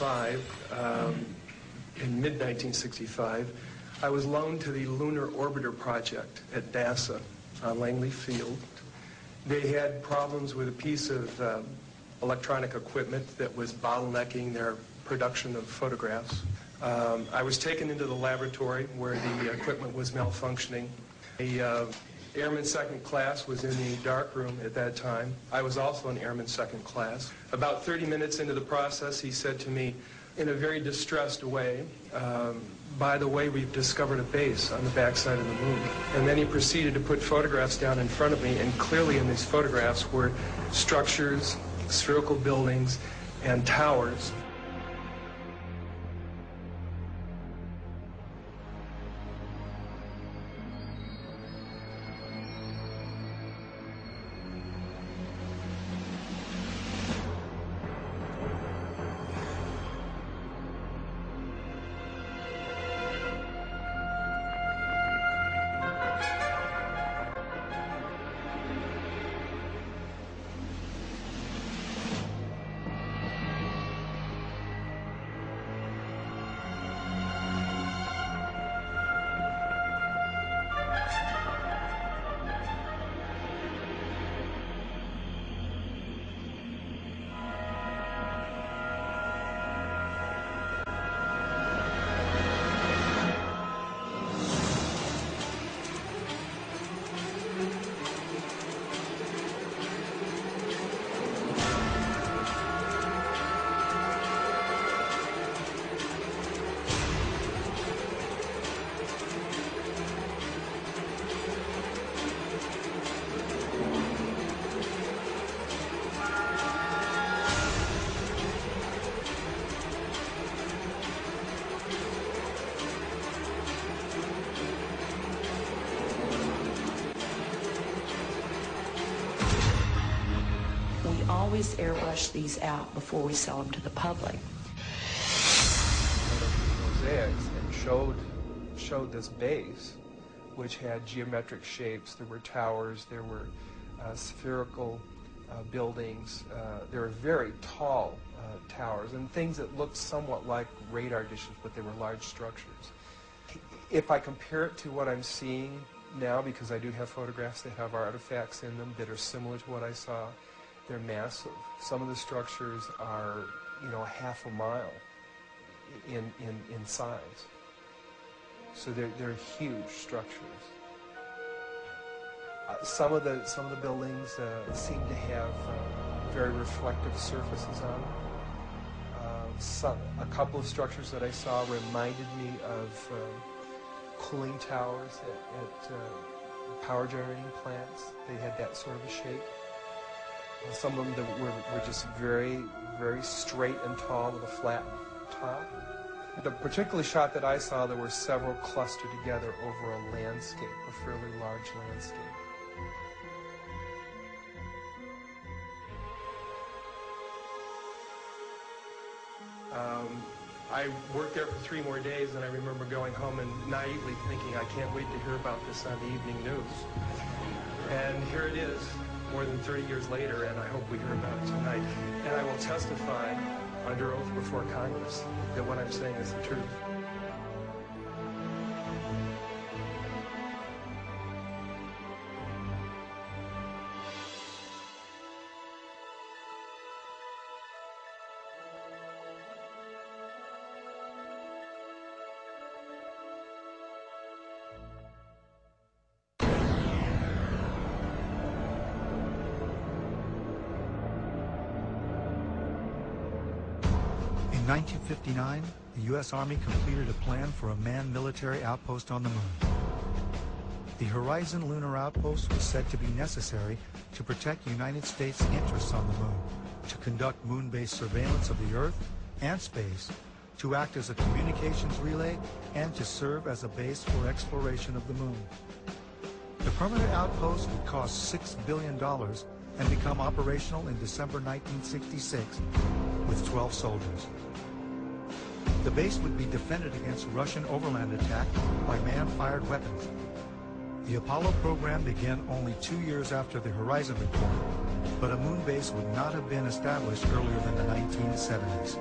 1965, in mid-1965, I was loaned to the Lunar Orbiter Project at NASA on Langley Field. They had problems with a piece of electronic equipment that was bottlenecking their production of photographs. I was taken into the laboratory where the equipment was malfunctioning. The Airman Second Class was in the darkroom at that time. I was also in Airman Second Class. About 30 minutes into the process, he said to me in a very distressed way, by the way, we've discovered a base on the backside of the moon. And then he proceeded to put photographs down in front of me, and clearly in these photographs were structures, spherical buildings, and towers. We always airbrush these out before we sell them to the public. Mosaics and showed this base, which had geometric shapes. There were towers, there were spherical buildings, there were very tall towers and things that looked somewhat like radar dishes, but they were large structures. If I compare it to what I'm seeing now, because I do have photographs that have artifacts in them that are similar to what I saw, they're massive. Some of the structures are, half a mile in size. So they're huge structures. Some of the buildings seem to have very reflective surfaces on them. A couple of structures that I saw reminded me of cooling towers at power generating plants. They had that sort of a shape. Some of them were just very, very straight and tall with a flat top. The particular shot that I saw, there were several clustered together over a landscape, a fairly large landscape. I worked there for 3 more days, and I remember going home and naively thinking, I can't wait to hear about this on the evening news. And here it is, more than 30 years later, and I hope we hear about it tonight. And I will testify under oath before Congress that what I'm saying is the truth. In 1959, the U.S. Army completed a plan for a manned military outpost on the moon. The Horizon Lunar Outpost was said to be necessary to protect United States interests on the moon, to conduct moon-based surveillance of the Earth and space, to act as a communications relay, and to serve as a base for exploration of the moon. The permanent outpost would cost $6 billion and become operational in December 1966 with 12 soldiers. The base would be defended against Russian overland attack by man-fired weapons. The Apollo program began only 2 years after the Horizon report, but a moon base would not have been established earlier than the 1970s.